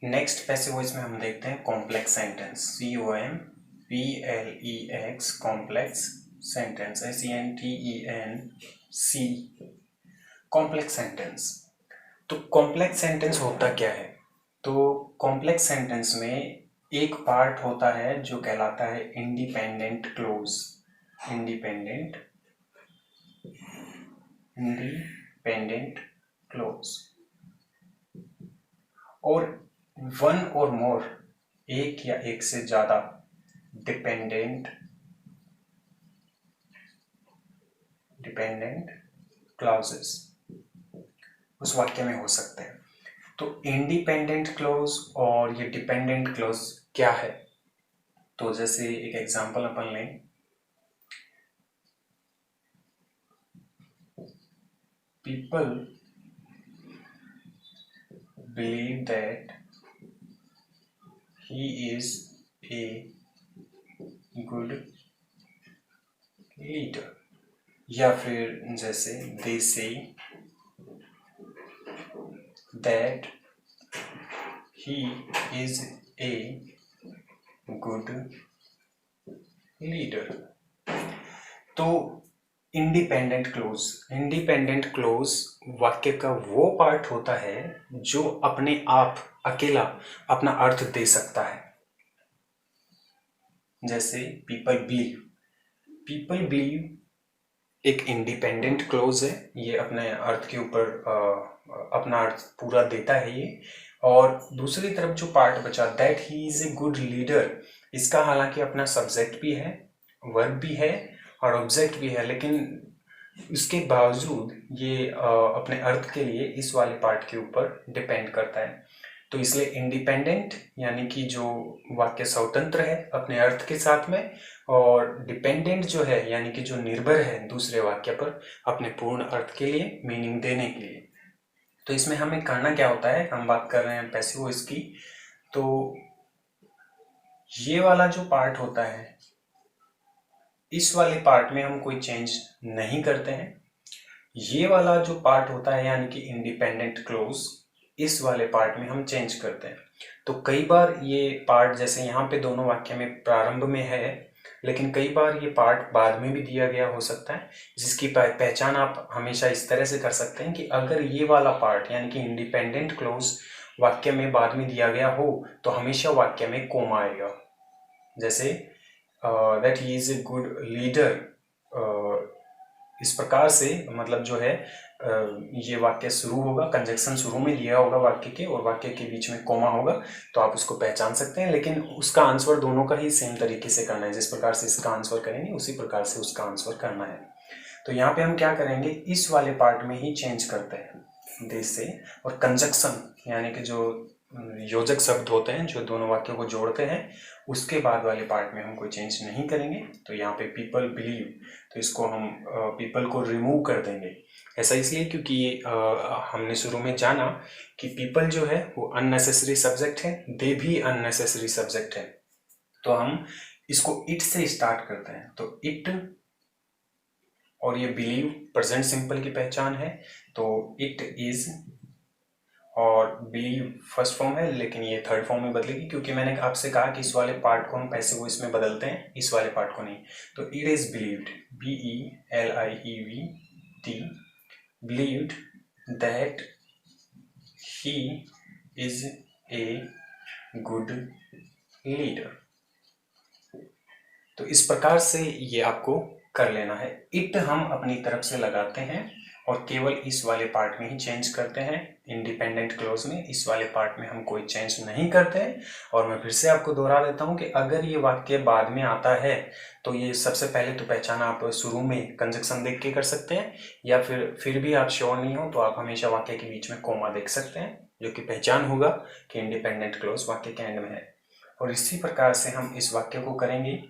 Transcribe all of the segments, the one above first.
Next passive voice में हम देखते हैं complex sentence, COMPLEX complex sentence, SENTENC complex sentence. तो कॉम्प्लेक्स सेंटेंस होता क्या है? तो कॉम्प्लेक्स सेंटेंस में एक पार्ट होता है जो कहलाता है इंडिपेंडेंट क्लोज। इंडिपेंडेंट क्लोज और वन और मोर, एक या एक से ज्यादा डिपेंडेंट क्लॉजेस उस वाक्य में हो सकते हैं। तो इंडिपेंडेंट क्लोज और ये डिपेंडेंट क्लोज क्या है? तो जैसे एक एग्जांपल अपन लें, people believe that he is a good leader, या फिर जैसे they say that he is a good leader. तो इंडिपेंडेंट क्लोज वाक्य का वो पार्ट होता है जो अपने आप अकेला अपना अर्थ दे सकता है। जैसे पीपल बिलीव एक इंडिपेंडेंट क्लोज है, ये अपने अर्थ के ऊपर अपना अर्थ पूरा देता है ये। और दूसरी तरफ जो पार्ट बचा that he is a good leader, इसका हालांकि अपना सब्जेक्ट भी है, वर्ब भी है और ऑब्जेक्ट भी है, लेकिन इसके बावजूद ये अपने अर्थ के लिए इस वाले पार्ट के ऊपर डिपेंड करता है। तो इसलिए इंडिपेंडेंट यानी कि जो वाक्य स्वतंत्र है अपने अर्थ के साथ में, और डिपेंडेंट जो है यानी कि जो निर्भर है दूसरे वाक्य पर अपने पूर्ण अर्थ के लिए, मीनिंग देने के लिए। तो इसमें हमें करना क्या होता है, हम बात कर रहे हैं पैसिव वॉइस की, तो ये वाला जो पार्ट होता है इस वाले पार्ट में हम कोई चेंज नहीं करते हैं। ये वाला जो पार्ट होता है यानी कि इंडिपेंडेंट क्लोज, इस वाले पार्ट में हम चेंज करते हैं। तो कई बार ये पार्ट जैसे यहाँ पे दोनों वाक्य में प्रारंभ में है, लेकिन कई बार ये पार्ट बाद में भी दिया गया हो सकता है, जिसकी पहचान आप हमेशा इस तरह से कर सकते हैं कि अगर ये वाला पार्ट यानी कि इंडिपेंडेंट क्लोज वाक्य में बाद में दिया गया हो तो हमेशा वाक्य में कोमा आएगा। जैसे that he is a good leader, इस प्रकार से मतलब जो है ये वाक्य शुरू होगा, कंजक्शन शुरू में लिया होगा वाक्य के और वाक्य के बीच में कोमा होगा, तो आप उसको पहचान सकते हैं। लेकिन उसका आंसर दोनों का ही सेम तरीके से करना है, जिस प्रकार से इसका आंसर करेंगे उसी प्रकार से उसका आंसर करना है। तो यहाँ पे हम क्या करेंगे, इस वाले पार्ट में ही चेंज करते हैं दे से, और कंजक्शन यानी कि जो योजक शब्द होते हैं जो दोनों वाक्यों को जोड़ते हैं, उसके बाद वाले पार्ट में हम कोई चेंज नहीं करेंगे। तो यहाँ पे पीपल बिलीव, तो इसको हम पीपल को रिमूव कर देंगे। ऐसा इसलिए क्योंकि हमने शुरू में जाना कि पीपल जो है वो अननेसेसरी सब्जेक्ट है, दे भी अननेसेसरी सब्जेक्ट है। तो हम इसको इट से स्टार्ट करते हैं, तो इट और ये बिलीव प्रेजेंट सिंपल की पहचान है, तो इट इज, और बिलीव फर्स्ट फॉर्म है लेकिन ये थर्ड फॉर्म में बदलेगी क्योंकि मैंने आपसे कहा कि इस वाले पार्ट को हम पैसिव वॉइस में बदलते हैं, इस वाले पार्ट को नहीं। तो it is believed, BELIEVD, believed that he is a good leader. तो इस प्रकार से ये आपको कर लेना है। इट हम अपनी तरफ से लगाते हैं और केवल इस वाले पार्ट में ही चेंज करते हैं, इंडिपेंडेंट क्लोज में इस वाले पार्ट में हम कोई चेंज नहीं करते हैं। और मैं फिर से आपको दोहरा देता हूं कि अगर ये वाक्य बाद में आता है तो ये सबसे पहले तो पहचान आप शुरू में कंजक्शन देख के कर सकते हैं, या फिर भी आप श्योर नहीं हो तो आप हमेशा वाक्य के बीच में कोमा देख सकते हैं, जो कि पहचान होगा कि इंडिपेंडेंट क्लोज वाक्य के एंड में है। और इसी प्रकार से हम इस वाक्य को करेंगे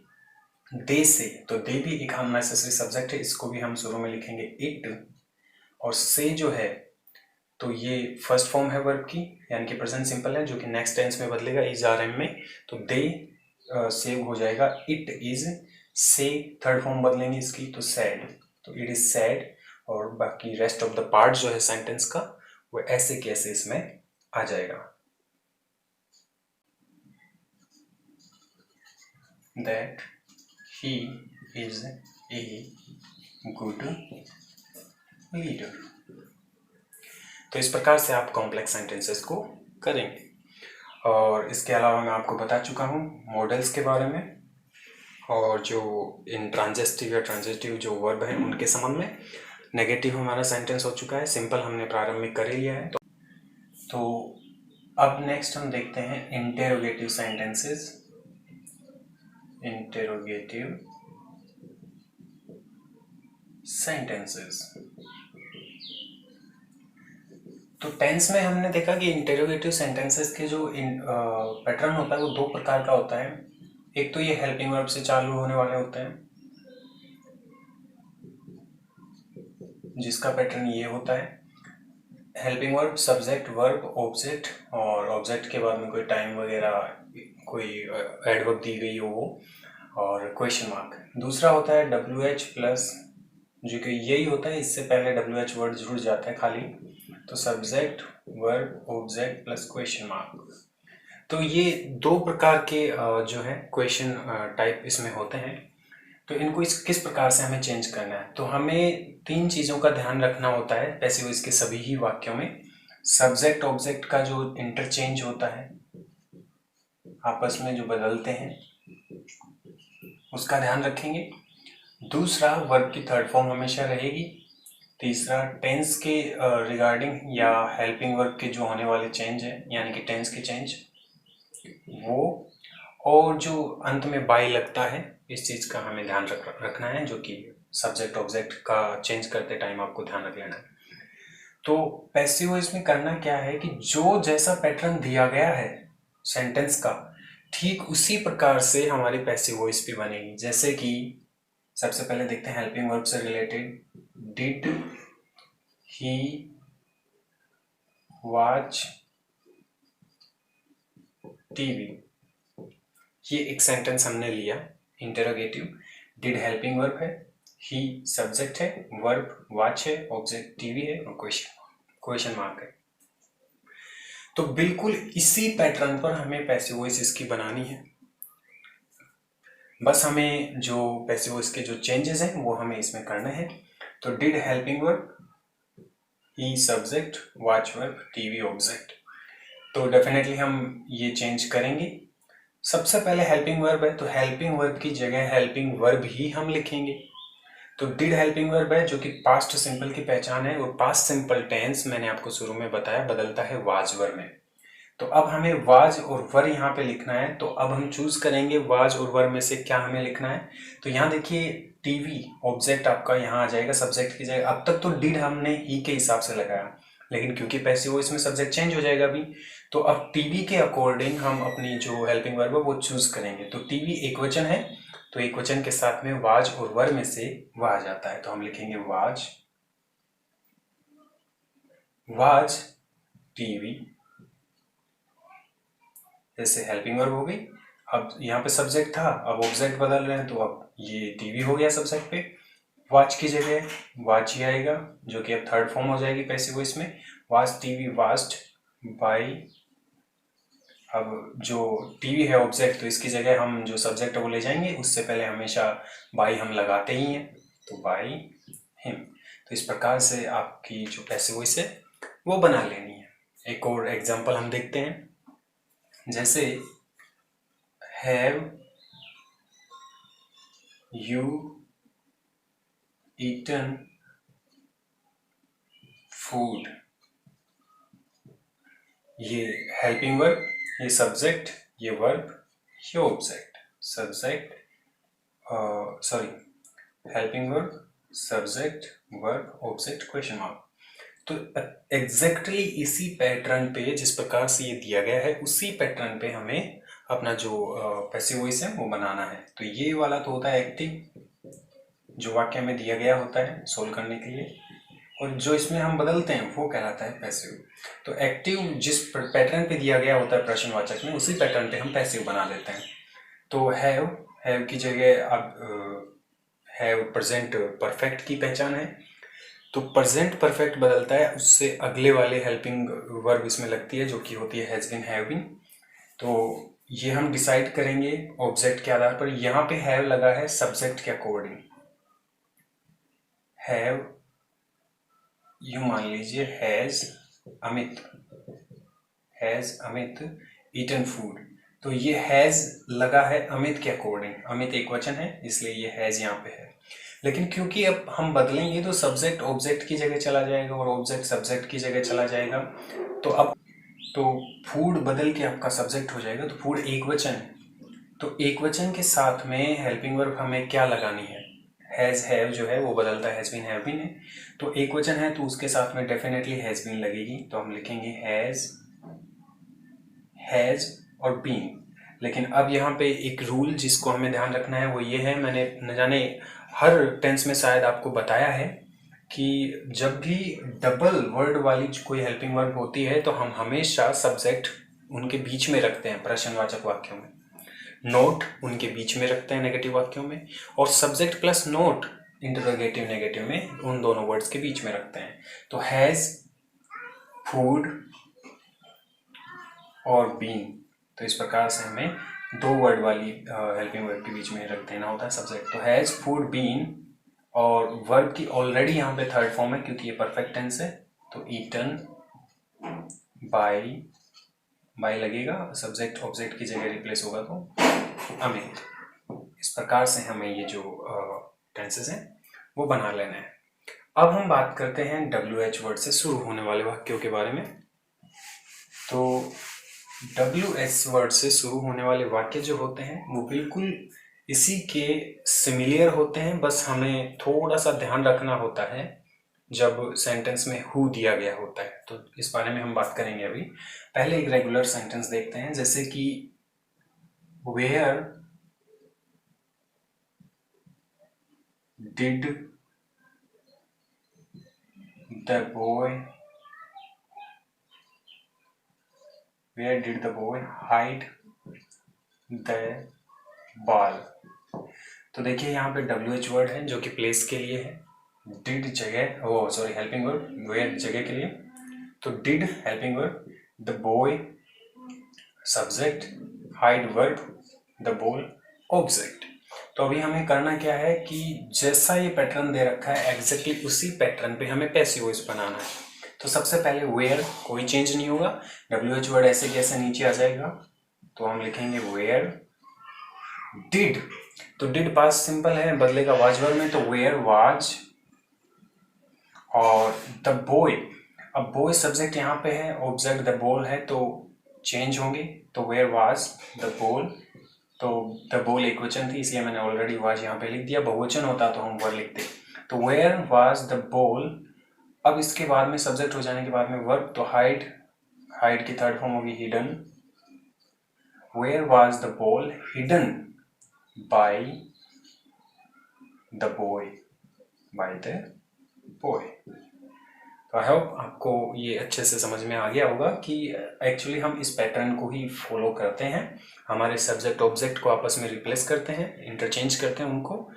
दे से। तो दे भी एक अननेसेसरी सब्जेक्ट है, इसको भी हम शुरू में लिखेंगे इट, और से जो है तो ये फर्स्ट फॉर्म है वर्ब की यानी कि प्रेजेंट सिंपल है, जो कि नेक्स्ट टेंस में बदलेगा इज आर एम में। तो दे सेव हो जाएगा इट इज, से थर्ड फॉर्म बदलेंगे इसकी तो सैड, तो इट इज सैड। और बाकी रेस्ट ऑफ द पार्ट जो है सेंटेंस का वो ऐसे कैसे इसमें आ जाएगा। That he is a good leader. तो इस प्रकार से आप कॉम्प्लेक्स सेंटेंसेस को करेंगे। और इसके अलावा मैं आपको बता चुका हूँ मॉडल्स के बारे में, और जो इंट्रांजिटिव या ट्रांजिटिव जो वर्ब है उनके संबंध में। नेगेटिव हमारा सेंटेंस हो चुका है, सिंपल हमने प्रारंभिक कर ही लिया है। तो अब नेक्स्ट हम देखते हैं इंटेरोगेटिव सेंटेंसेस। Interrogative sentences. तो टेंस में हमने देखा कि इंटेरोगेटिव सेंटेंसेस के जो पैटर्न होता है वो दो प्रकार का होता है। एक तो ये हेल्पिंग वर्ब से चालू होने वाले होते हैं, जिसका पैटर्न ये होता है helping verb, subject, verb, object, और ऑब्जेक्ट के बाद में कोई टाइम वगैरह कोई एडवर्ब दी गई हो वो, और क्वेश्चन मार्क। दूसरा होता है WH प्लस, जो कि यही होता है, इससे पहले WH वर्ड जुड़ जाता है खाली। तो subject, verb, object plus question mark. तो ये दो प्रकार के जो है क्वेश्चन टाइप इसमें होते हैं। तो इनको किस प्रकार से हमें चेंज करना है, तो हमें तीन चीज़ों का ध्यान रखना होता है पैसिव वॉइस के सभी ही वाक्यों में। सब्जेक्ट ऑब्जेक्ट का जो इंटरचेंज होता है, आपस में जो बदलते हैं, उसका ध्यान रखेंगे। दूसरा, वर्ब की थर्ड फॉर्म हमेशा रहेगी। तीसरा, टेंस के रिगार्डिंग या हेल्पिंग वर्ब के जो होने वाले चेंज है, यानी कि टेंस के चेंज वो, और जो अंत में बाई लगता है, इस चीज़ का हमें ध्यान रखना है, जो कि सब्जेक्ट ऑब्जेक्ट का चेंज करते टाइम आपको ध्यान रख लेना है। तो पैसिव वॉइस में करना क्या है कि जो जैसा पैटर्न दिया गया है सेंटेंस का, ठीक उसी प्रकार से हमारी पैसिव वॉइस भी बनेगी। जैसे कि सबसे पहले देखते हैं हेल्पिंग वर्ब से related, did he watch TV. ये एक सेंटेंस हमने लिया इंटरोगेटिव। डिड हेल्पिंग वर्ब है, ही सब्जेक्ट है, वर्ब वॉच है, ऑब्जेक्ट टीवी है, और क्वेश्चन मार्क है। तो बिल्कुल इसी पैटर्न पर हमें पैसिव वॉइस इसकी बनानी है। बस हमें जो पैसिव वॉइस के जो चेंजेस हैं वो हमें इसमें करने हैं। तो did helping verb, he subject, watch verb, TV object. तो डेफिनेटली हम ये चेंज करेंगे। सबसे पहले हेल्पिंग वर्ब है, तो हेल्पिंग वर्ब की जगह हेल्पिंग वर्ब ही हम लिखेंगे। तो डिड हेल्पिंग वर्ब है, जो कि पास्ट सिंपल की पहचान है, और पास्ट सिंपल टेंस मैंने आपको शुरू में बताया बदलता है वाज वर में। तो अब हमें वाज और वर यहाँ पे लिखना है। तो अब हम चूज करेंगे वाज और वर में से क्या हमें लिखना है। तो यहाँ देखिए टीवी ऑब्जेक्ट आपका यहाँ आ जाएगा सब्जेक्ट की जगह। अब तक तो डिड हमने ही के हिसाब से लगाया, लेकिन क्योंकि पैसिव वॉइस में सब्जेक्ट चेंज हो जाएगा अभी, तो अब टीवी के अकॉर्डिंग हम अपनी जो हेल्पिंग वर्ब है वो चूज करेंगे। तो टीवी एक वचन है, तो एक वचन के साथ में वाज और वर में से वह आ जाता है। तो हम लिखेंगे वाज टीवी, जैसे हेल्पिंग वर्ब हो गई। अब यहाँ पे सब्जेक्ट था, अब ऑब्जेक्ट बदल रहे हैं, तो अब ये टीवी हो गया सब्जेक्ट पे। वॉच की जगह वॉच ही आएगा, जो कि अब थर्ड फॉर्म हो जाएगी पैसिव वॉइस में। Watch TV watched bye. अब जो टीवी है ऑब्जेक्ट, तो इसकी जगह हम जो सब्जेक्ट है वो ले जाएंगे। उससे पहले हमेशा बाय हम लगाते ही हैं, तो बाय हिम। तो इस प्रकार से आपकी जो पैसिव वॉइस है वो बना लेनी है। एक और एग्जांपल हम देखते हैं, जैसे हैव यू ईटन फूड। ये हेल्पिंग वर्ब, ये सब्जेक्ट, ये वर्ब, ये object. Subject helping verb, subject, verb, object, question mark. तो एग्जैक्टली इसी पैटर्न पे, जिस प्रकार से ये दिया गया है, उसी पैटर्न पे हमें अपना जो पैसिव वॉइस है वो बनाना है। तो ये वाला तो होता है एक्टिव, जो वाक्य में दिया गया होता है सोल्व करने के लिए, और जो इसमें हम बदलते हैं वो कहलाता है पैसिव। तो एक्टिव जिस पैटर्न पे दिया गया होता है प्रश्नवाचक में, उसी पैटर्न पे हम पैसिव बना देते हैं। तो हैव की जगह अब हैव प्रेजेंट परफेक्ट की पहचान है, तो प्रेजेंट परफेक्ट बदलता है, उससे अगले वाले हेल्पिंग वर्ब इसमें लगती है, जो कि होती है हैज बीन, हैव बीन। तो ये हम डिसाइड करेंगे ऑब्जेक्ट के आधार पर। यहाँ पे हैव लगा है सब्जेक्ट के अकॉर्डिंग। हैव, यू मान लीजिए हैज अमित ईटन फूड, तो ये हैज लगा है अमित के अकॉर्डिंग। अमित एक वचन है इसलिए ये हैज यहाँ पे है। लेकिन क्योंकि अब हम बदलेंगे तो सब्जेक्ट ऑब्जेक्ट की जगह चला जाएगा और ऑब्जेक्ट सब्जेक्ट की जगह चला जाएगा। तो फूड बदल के आपका सब्जेक्ट हो जाएगा। तो फूड एक वचन है, तो एक वचन के साथ में हेल्पिंग वर्ब हमें क्या लगानी है? हैज हैव जो है वो बदलता है, हैज बीन हैव बीन है। तो एक वचन है तो उसके साथ में डेफिनेटली हैज बीन लगेगी। तो हम लिखेंगे हैज और बीन। लेकिन अब यहाँ पे एक रूल जिसको हमें ध्यान रखना है वो ये है, मैंने न जाने हर टेंस में शायद आपको बताया है कि जब भी डबल वर्ड वाली कोई हेल्पिंग वर्ब होती है तो हम हमेशा सब्जेक्ट उनके बीच में रखते हैं प्रश्नवाचक वाक्यों में, नोट उनके बीच में रखते हैं नेगेटिव वाक्यों में, और subject plus note interrogative negative में उन दोनों वर्ड्स के बीच में रखते हैं। तो हैज, फूड और बीन, तो इस प्रकार से हमें दो वर्ड वाली हेल्पिंग वर्ब के बीच में रख देना होता है सब्जेक्ट। तो हैज, फूड, बीन, और वर्ब की ऑलरेडी यहाँ पे थर्ड फॉर्म है क्योंकि ये परफेक्ट टेंस है, तो ईटन बाय लगेगा, सब्जेक्ट ऑब्जेक्ट की जगह रिप्लेस होगा तो अमित। इस प्रकार से हमें ये जो टेंसेस हैं वो बना लेना है। अब हम बात करते हैं WH वर्ड से शुरू होने वाले वाक्यों के बारे में। तो WH वर्ड से शुरू होने वाले वाक्य जो होते हैं वो बिल्कुल इसी के सिमिलियर होते हैं, बस हमें थोड़ा सा ध्यान रखना होता है जब सेंटेंस में हु दिया गया होता है। तो इस बारे में हम बात करेंगे अभी। पहले एक रेगुलर सेंटेंस देखते हैं, जैसे कि where did the boy hide the ball. तो देखिए यहाँ पे WH वर्ड है जो कि प्लेस के लिए है, डिड जगह, हेल्पिंग वर्ड, वेयर जगह के लिए, तो did helping word, the boy subject, hide verb, the ball object. तो अभी हमें करना क्या है कि जैसा ये पैटर्न दे रखा है एग्जैक्टली उसी पैटर्न पे हमें पैसिव वॉइस बनाना है। तो सबसे पहले वेयर, कोई चेंज नहीं होगा, WH वर्ड ऐसे कैसे नीचे आ जाएगा, तो हम लिखेंगे वेयर डिड। तो डिड पास्ट सिंपल है, बदलेगा वाज वर्ब में, तो वेयर वाज। और द बॉय, अब बॉय सब्जेक्ट यहाँ पे है, ऑब्जेक्ट द बॉल है, तो चेंज होंगे, तो वेयर वाज द बॉल। तो द बॉल एक वचन थी इसलिए मैंने ऑलरेडी वाज यहाँ पे लिख दिया, बहुवचन होता तो हम वर्ड लिखते। तो वेयर वाज द बॉल। अब इसके बाद में सब्जेक्ट हो जाने के बाद में वर्ब, तो हाइड की थर्ड फॉर्म होगी hidden. Where was the ball hidden by the boy, तो आई होप आपको ये अच्छे से समझ में आ गया होगा कि एक्चुअली हम इस पैटर्न को ही फॉलो करते हैं। हमारे सब्जेक्ट ऑब्जेक्ट को आपस में रिप्लेस करते हैं, इंटरचेंज करते हैं उनको,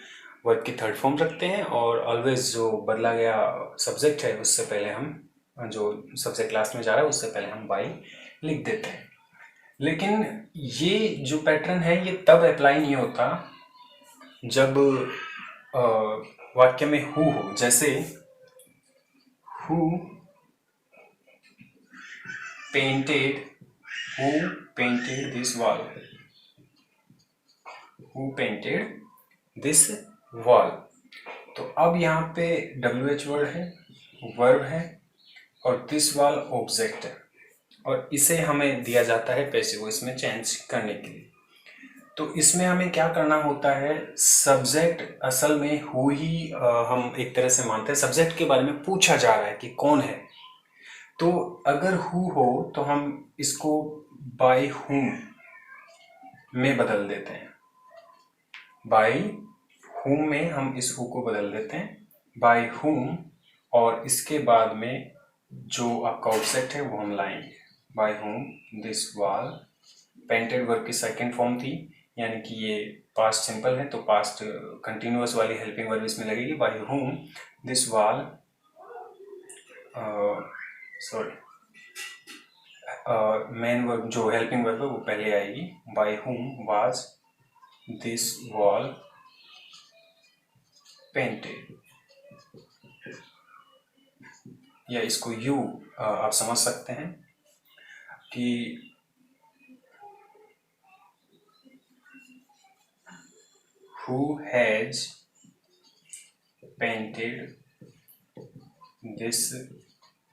वर्ब की थर्ड फॉर्म रखते हैं, और ऑलवेज जो बदला गया सब्जेक्ट है उससे पहले हम, जो सब्जेक्ट लास्ट में जा रहा है उससे पहले हम बाई लिख देते हैं। लेकिन ये जो पैटर्न है ये तब अप्लाई नहीं होता जब वाक्य में हु हो, जैसे who painted this wall, who painted this wall. तो अब यहाँ पे WH वर्ड है, वर्ब है, और दिस वॉल ऑब्जेक्ट है, और इसे हमें दिया जाता है पैसिव वॉइस में चेंज करने के लिए। तो इसमें हमें क्या करना होता है, सब्जेक्ट असल में हु ही हम एक तरह से मानते हैं, सब्जेक्ट के बारे में पूछा जा रहा है कि कौन है। तो अगर हु हो तो हम इसको बाय हुम में बदल देते हैं, बाय हुम में हम इस हु को बदल देते हैं बाय हुम, और इसके बाद में जो आपका ऑब्जेक्ट है वो हम लाएंगे, by whom this wall. Painted verb की सेकेंड फॉर्म थी, यानी कि ये पास्ट सिंपल है तो पास्ट कंटिन्यूअस वाली हेल्पिंग वर्ब इसमें लगेगी, by whom this wall main verb जो हेल्पिंग वर्ब है वो पहले आएगी। By whom was this wall painted, या इसको यू आप समझ सकते हैं कि who has painted this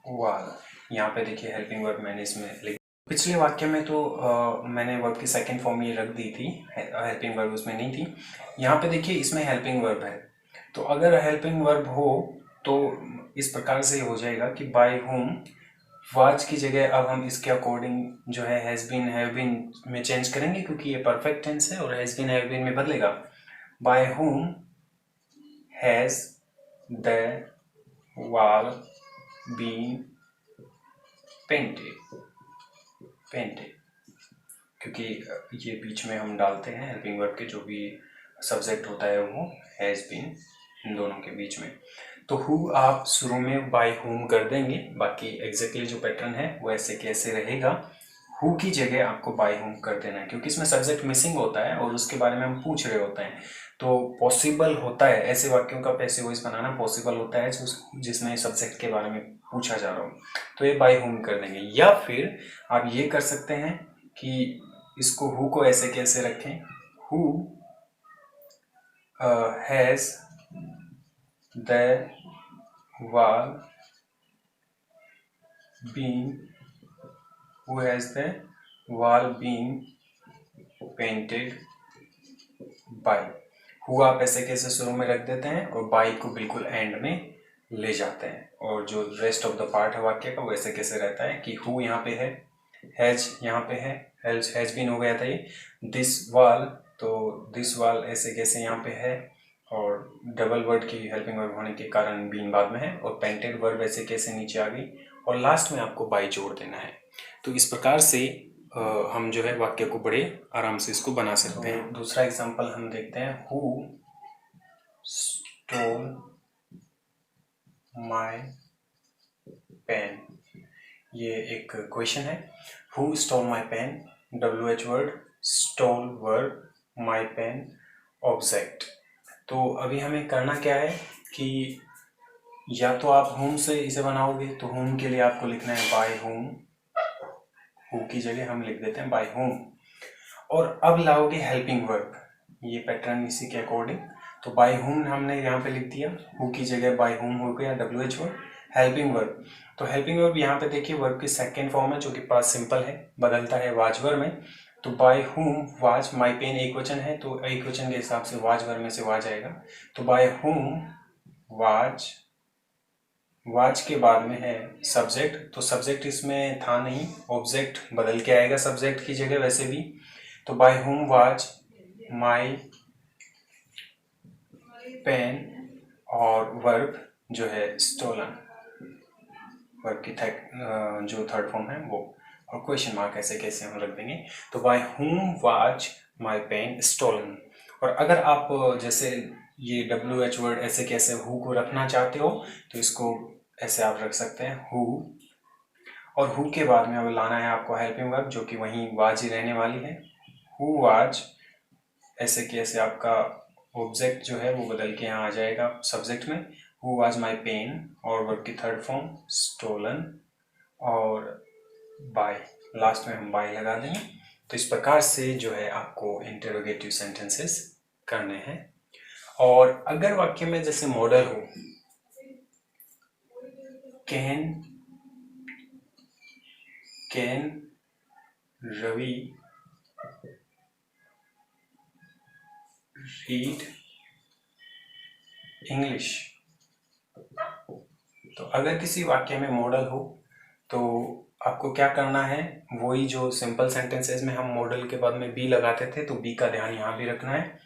wall. यहाँ पे देखिए हेल्पिंग वर्ब मैंने इसमें लिख, पिछले वाक्य में तो मैंने वर्ब की सेकंड फॉर्म ये रख दी थी, हेल्पिंग वर्ब उसमें नहीं थी। यहाँ पे देखिए इसमें हेल्पिंग वर्ब है, तो अगर हेल्पिंग वर्ब हो तो इस प्रकार से हो जाएगा कि बाय हुम वाज की जगह अब हम इसके अकॉर्डिंग जो है हैज़ बीन हैव बीन में चेंज करेंगे, क्योंकि ये परफेक्ट टेंस है और हैज़ बीन हैव बीन में बदलेगा। By whom has the wall been painted, क्योंकि ये बीच में हम डालते हैं हेल्पिंग वर्ब के, जो भी सब्जेक्ट होता है वो हैज़ बीन इन दोनों के बीच में। तो हु आप शुरू में बाय हुम कर देंगे, बाकी एग्जैक्टली जो पैटर्न है वो ऐसे कैसे रहेगा, हु की जगह आपको बाय हुम कर देना है, क्योंकि इसमें सब्जेक्ट मिसिंग होता है और उसके बारे में हम पूछ रहे होते हैं। तो पॉसिबल होता है ऐसे वाक्यों का पैसिव वॉइस बनाना, पॉसिबल होता है जिसमें सब्जेक्ट के बारे में पूछा जा रहा हो, तो ये बाय हुम कर देंगे। या फिर आप ये कर सकते हैं कि इसको हु को ऐसे कैसे रखें, who has the wall been, who has the wall been painted by. Who आप ऐसे कैसे शुरू में रख देते हैं और बाय को बिल्कुल एंड में ले जाते हैं, और जो रेस्ट ऑफ द पार्ट है वाक्य का वो ऐसे कैसे रहता है कि हु यहाँ पे है, हैज यहाँ पे है, हैज बीन हो गया था ये, दिस वॉल, तो दिस वॉल ऐसे कैसे यहाँ पे है, और डबल वर्ड की हेल्पिंग वर्ब होने के कारण बीन बाद में है, और पेंटेड वर्ब ऐसे कैसे नीचे आ गई, और लास्ट में आपको बाय जोड़ देना है। तो इस प्रकार से हम जो है वाक्य को बड़े आराम से इसको बना सकते हैं। दूसरा एग्जांपल हम देखते हैं, हु स्टोल माय पेन। ये एक क्वेश्चन है, who stole my pen, WH word, stole verb, my pen object. तो अभी हमें करना क्या है कि या तो आप होम से इसे बनाओगे, तो होम के लिए आपको लिखना है बाय होम, हु की जगह हम लिख देते हैं बाय होम, और अब लाओगे हेल्पिंग वर्ब, ये पैटर्न इसी के अकॉर्डिंग। तो बाय होम हमने यहाँ पे लिख दिया, हु की जगह बाय होम हो गया WH वर्ड, हेल्पिंग वर्ब। तो हेल्पिंग वर्ब यहाँ पे देखिए वर्ब की सेकेंड फॉर्म है जो कि पास्ट सिंपल है, बदलता है वाज वर्ब में। तो by whom was, my pen एक वचन है तो एक वचन के हिसाब से वाज वर्ब में से वाज आएगा। तो बाय होम वाज, वाज के बाद में है सब्जेक्ट, तो सब्जेक्ट इसमें था नहीं, ऑब्जेक्ट बदल के आएगा सब्जेक्ट की जगह वैसे भी। तो by whom was my pen, और वर्ब जो है स्टोलन, वर्ब की जो थर्ड फॉर्म है वो, और क्वेश्चन मार्क ऐसे कैसे हम रख देंगे। तो by whom was my pen stolen. और अगर आप जैसे ये WH वर्ड ऐसे कैसे हु को रखना चाहते हो तो इसको ऐसे आप रख सकते हैं हु, और हु के बाद में अब लाना है आपको हेल्पिंग वर्ब जो कि वहीं वाज ही रहने वाली है, हु वाज, ऐसे कैसे आपका ऑब्जेक्ट जो है वो बदल के यहाँ आ जाएगा सब्जेक्ट में, हु वाज माई पेन, और वर्ब की थर्ड फॉर्म स्टोलन, और बाय, लास्ट में हम बाय लगा देंगे। तो इस प्रकार से जो है आपको इंटरोगेटिव सेंटेंसेस करने हैं। और अगर वाक्य में जैसे मॉडल हो, कैन रवि रीड इंग्लिश, तो अगर किसी वाक्य में मॉडल हो तो आपको क्या करना है, वही जो सिंपल सेंटेंसेस में हम मॉडल के बाद में बी लगाते थे, तो बी का ध्यान यहाँ भी रखना है।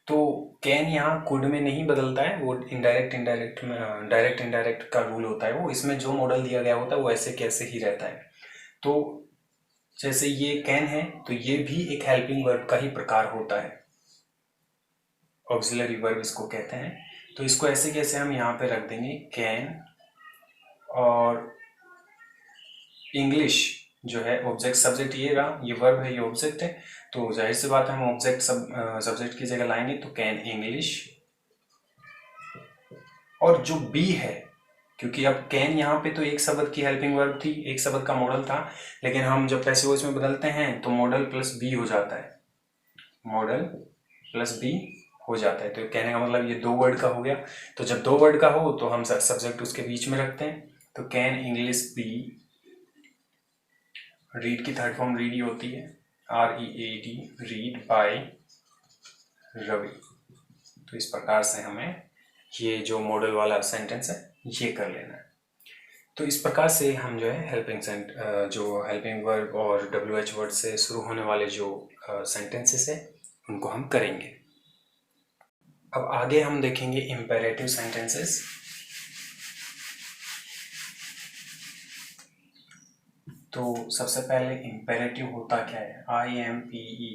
तो कैन यहाँ कुड में नहीं बदलता है, वो इनडायरेक्ट में, डायरेक्ट इनडायरेक्ट का रूल होता है वो, इसमें जो मॉडल दिया गया होता है वो ऐसे कैसे ही रहता है। तो जैसे ये कैन है तो ये भी एक हेल्पिंग वर्ब का ही प्रकार होता है, ऑक्सिलरी वर्ब इसको कहते हैं। तो इसको ऐसे कैसे हम यहाँ पे रख देंगे कैन, और इंग्लिश जो है ऑब्जेक्ट सब्जेक्ट ये रहा, ये वर्ब है, ये ऑब्जेक्ट है, तो जाहिर सी बात है हम ऑब्जेक्ट सब्जेक्ट की जगह लाएंगे तो कैन इंग्लिश। और जो बी है, क्योंकि अब कैन यहाँ पे तो एक शब्द की हेल्पिंग वर्ब थी, एक शब्द का मॉडल था, लेकिन हम जब पैसिव वॉइस में बदलते हैं तो मॉडल प्लस बी हो जाता है, मॉडल प्लस बी हो जाता है। तो कहने का मतलब ये 2 वर्ड का हो गया। तो जब 2 वर्ड का हो तो हम सब्जेक्ट उसके बीच में रखते हैं। तो कैन इंग्लिश बी, रीड की थर्ड फॉर्म रीड ही होती है, READ, रीड बाय रवि। तो इस प्रकार से हमें ये जो मॉडल वाला सेंटेंस है ये कर लेना है। तो इस प्रकार से हम जो है जो हेल्पिंग वर्ब और WH वर्ड से शुरू होने वाले जो सेंटेंसेस है उनको हम करेंगे। अब आगे हम देखेंगे इम्पेरेटिव सेंटेंसेस। तो सबसे पहले इम्पेरेटिव होता क्या है? IMPERATIVESENTENCE।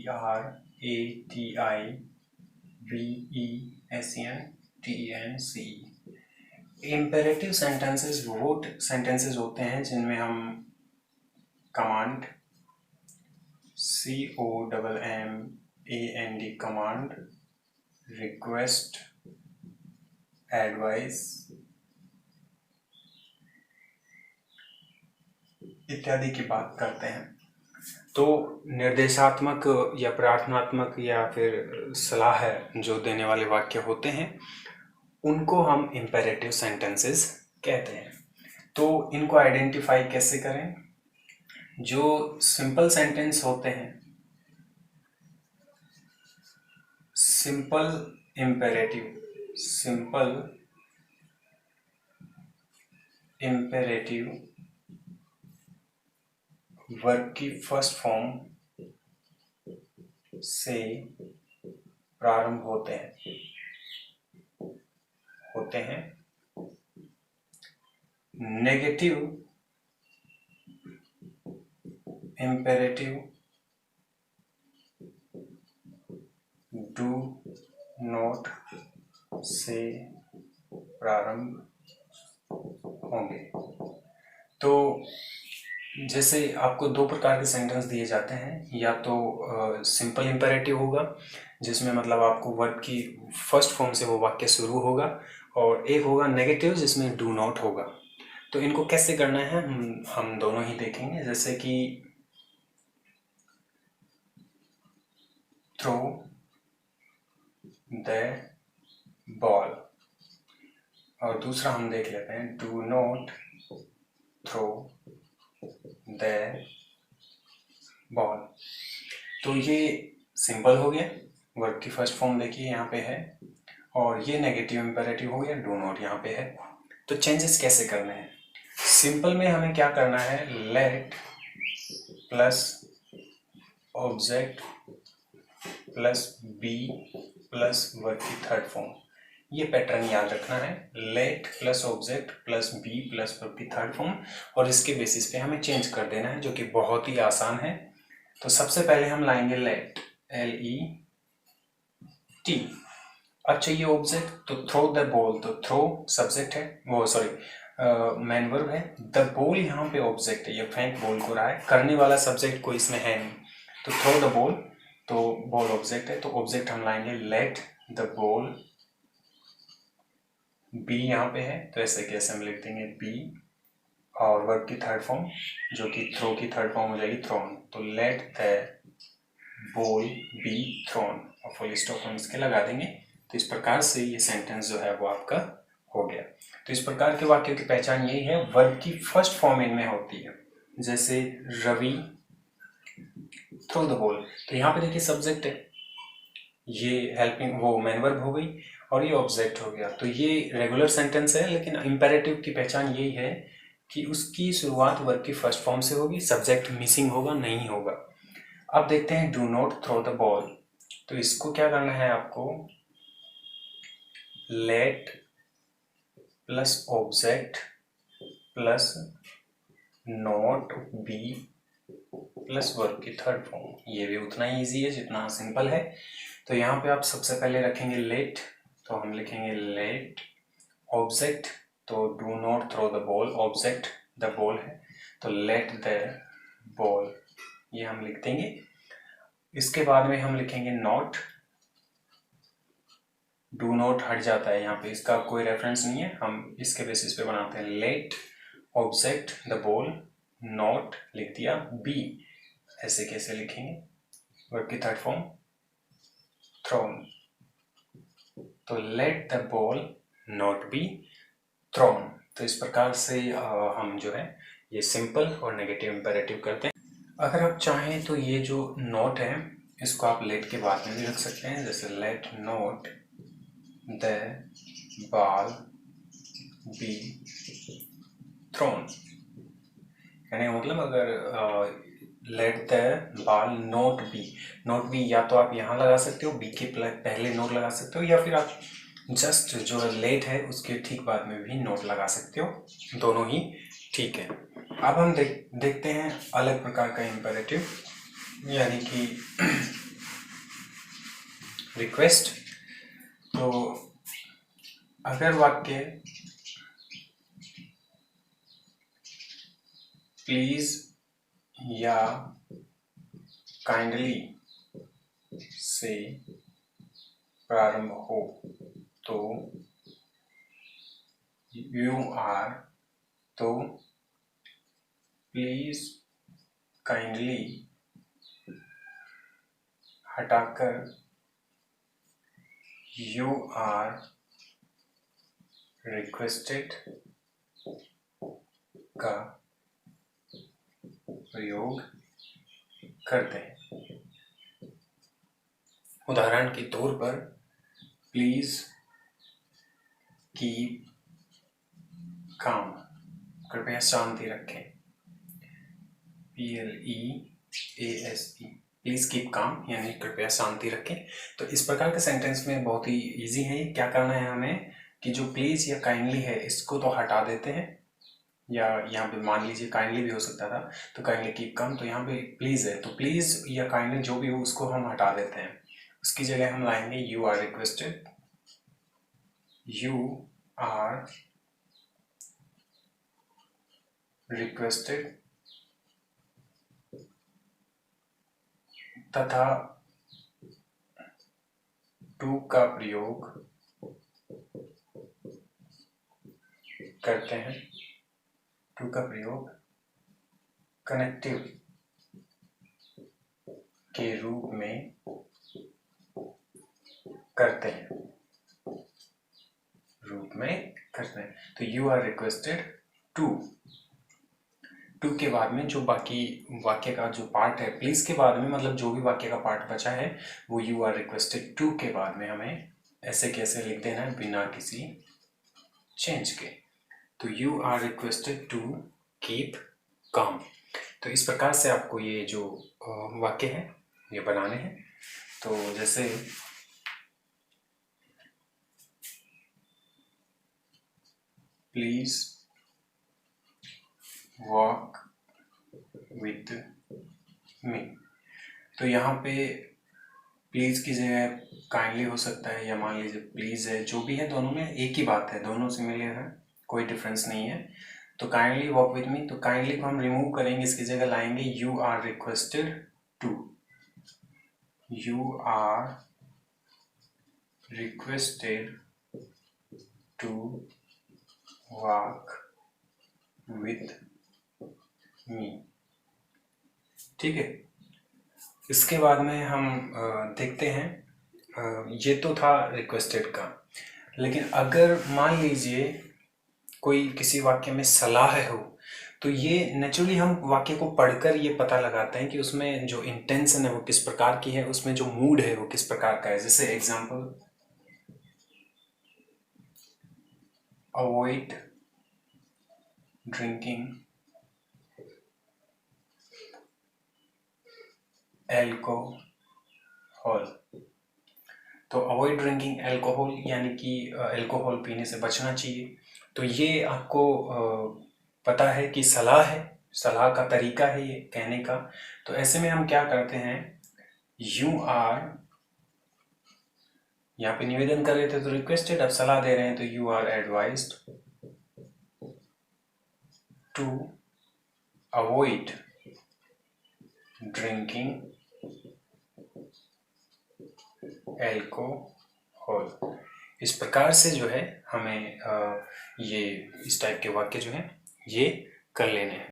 इम्पेरेटिव सेंटेंसेस वो सेंटेंसेस होते हैं जिनमें हम command COMMAND command, request, advice इत्यादि की बात करते हैं। तो निर्देशात्मक या प्रार्थनात्मक या फिर सलाह जो देने वाले वाक्य होते हैं उनको हम इम्पेरेटिव सेंटेंसेस कहते हैं। तो इनको आइडेंटिफाई कैसे करें? जो सिंपल सेंटेंस होते हैं, सिंपल इम्पेरेटिव वर्ब की फर्स्ट फॉर्म से प्रारंभ होते हैं। नेगेटिव इम्पेरेटिव डू नॉट से प्रारंभ होंगे। तो जैसे आपको 2 प्रकार के सेंटेंस दिए जाते हैं, या तो सिंपल इम्पेरेटिव होगा जिसमें मतलब आपको वर्ब की फर्स्ट फॉर्म से वो वाक्य शुरू होगा, और एक होगा नेगेटिव जिसमें डू नॉट होगा। तो इनको कैसे करना है हम दोनों ही देखेंगे। जैसे कि थ्रो द बॉल, और दूसरा हम देख लेते हैं do not throw the ball. तो ये सिंपल हो गया, वर्ब की फर्स्ट फॉर्म देखिए यहाँ पे है, और ये नेगेटिव इम्पेरेटिव हो गया, डू नॉट यहाँ पे है। तो चेंजेस कैसे करने हैं? सिंपल में हमें क्या करना है? Let plus object plus be plus verb की थर्ड फॉर्म, ये पैटर्न याद रखना है। Let plus object plus be plus verb की थर्ड फॉर्म, और इसके बेसिस पे हमें चेंज कर देना है, जो कि बहुत ही आसान है। तो सबसे पहले हम लाएंगे लेट, LET। अब चाहिए ऑब्जेक्ट, तो थ्रो द बॉल, तो थ्रो सब्जेक्ट है, वो सॉरी मैन वर्ब है, द बॉल यहाँ पे ऑब्जेक्ट है, ये फेंक बॉल को रहा है, करने वाला सब्जेक्ट कोई इसमें है नहीं, तो थ्रो द बॉल, तो बॉल ऑब्जेक्ट है, तो ऑब्जेक्ट हम लाएंगे लेट द बॉल बी, यहाँ पे है तो ऐसे कैसे हम लिख देंगे बी, और वर्ब की थर्ड फॉर्म जो कि थ्रो की थर्ड फॉर्म हो जाएगी थ्रोन, तो let the ball be thrown, और फुल स्टॉप हम इसके लगा देंगे। तो इस प्रकार से ये सेंटेंस जो है वो आपका हो गया। तो इस प्रकार के वाक्यों की पहचान यही है, वर्ब की फर्स्ट फॉर्म इनमें होती है। जैसे रवि थ्रो द बॉल, तो यहाँ पे देखिए सब्जेक्ट है, ये हेल्पिंग वो मैन वर्ब हो गई, और ये ऑब्जेक्ट हो गया। तो ये रेगुलर सेंटेंस है, लेकिन इम्पेरेटिव की पहचान यही है कि उसकी शुरुआत वर्ब की फर्स्ट फॉर्म से होगी, सब्जेक्ट मिसिंग होगा, नहीं होगा। अब देखते हैं do not throw the ball, तो इसको क्या करना है आपको? Let plus object plus not be plus verb की थर्ड फॉर्म, ये भी उतना ही ईजी है जितना सिंपल है। तो यहाँ पे आप सबसे पहले रखेंगे लेट, तो हम लिखेंगे लेट ऑब्जेक्ट, तो do not throw the ball, object the ball है, तो लेट द बॉल, ये हम लिख देंगे। इसके बाद में हम लिखेंगे नॉट, डू नॉट हट जाता है यहाँ पे, इसका कोई रेफरेंस नहीं है, हम इसके बेसिस पे बनाते हैं। Let object the ball not लिख दिया, बी ऐसे कैसे लिखेंगे, वर्ब की थर्ड फॉर्म थ्रोन, तो let the ball not be thrown. तो इस प्रकार से हम जो है ये सिंपल और नेगेटिव इंपेरेटिव करते हैं। अगर आप चाहें तो ये जो नॉट है इसको आप लेट के बाद में भी रख सकते हैं, जैसे let not the ball be thrown, यानी मतलब अगर late the ball not B या तो आप यहाँ लगा सकते हो, बी के पहले नोट लगा सकते हो, या फिर आप जस्ट जो लेट है उसके ठीक बाद में भी नोट लगा सकते हो, दोनों ही ठीक है। अब हम देखते हैं अलग प्रकार का इंपेरेटिव, यानी कि रिक्वेस्ट। तो अगर वाक्य प्लीज या काइंडली से प्रारंभ हो तो यू आर, तो प्लीज काइंडली हटाकर यू आर रिक्वेस्टेड का प्रयोग करते हैं। उदाहरण के तौर पर प्लीज कीप काम, कृपया शांति रखें, PLEASE, प्लीज कीप काम यानी कृपया शांति रखें। तो इस प्रकार के सेंटेंस में बहुत ही इजी है। क्या करना है हमें कि जो प्लीज या काइंडली है इसको तो हटा देते हैं, या यहाँ पे मान लीजिए काइंडली भी हो सकता था, तो काइंडली कीप कम, तो यहाँ पे प्लीज है तो प्लीज या काइंडली जो भी हो उसको हम हटा देते हैं, उसकी जगह हम लाएंगे you are requested, you are requested तथा टू का प्रयोग करते हैं, टू का प्रयोग कनेक्टिव के रूप में करते हैं, तो यू आर रिक्वेस्टेड टू के बाद में जो बाकी वाक्य का जो पार्ट है, प्लीज के बाद में मतलब जो भी वाक्य का पार्ट बचा है वो यू आर रिक्वेस्टेड टू के बाद में हमें ऐसे कैसे लिख देना है बिना किसी चेंज के, तो you are requested to keep calm. तो इस प्रकार से आपको ये जो वाक्य है ये बनाने हैं। तो जैसे प्लीज वॉक विद मी, तो यहाँ पे प्लीज की जगह काइंडली हो सकता है, या मान लीजिए प्लीज है, जो भी है दोनों में एक ही बात है, दोनों सिमिलर है, कोई डिफरेंस नहीं है। तो काइंडली वॉक विद मी, तो काइंडली को हम रिमूव करेंगे, इसकी जगह लाएंगे you are requested to, you are requested to walk with me, ठीक है। इसके बाद में हम देखते हैं, ये तो था रिक्वेस्टेड का, लेकिन अगर मान लीजिए कोई किसी वाक्य में सलाह हो, तो ये नेचुरली हम वाक्य को पढ़कर ये पता लगाते हैं कि उसमें जो इंटेंशन है वो किस प्रकार की है, उसमें जो मूड है वो किस प्रकार का है। जैसे एग्जांपल, अवॉइड ड्रिंकिंग एल्कोहल, तो अवॉइड ड्रिंकिंग एल्कोहल यानी कि एल्कोहल पीने से बचना चाहिए। तो ये आपको पता है कि सलाह है, सलाह का तरीका है ये कहने का। तो ऐसे में हम क्या करते हैं, यू आर, यहाँ पे निवेदन कर रहे थे तो रिक्वेस्टेड, अब सलाह दे रहे हैं तो you are advised to avoid drinking alcohol. इस प्रकार से जो है हमें ये इस टाइप के वाक्य जो है ये कर लेने हैं।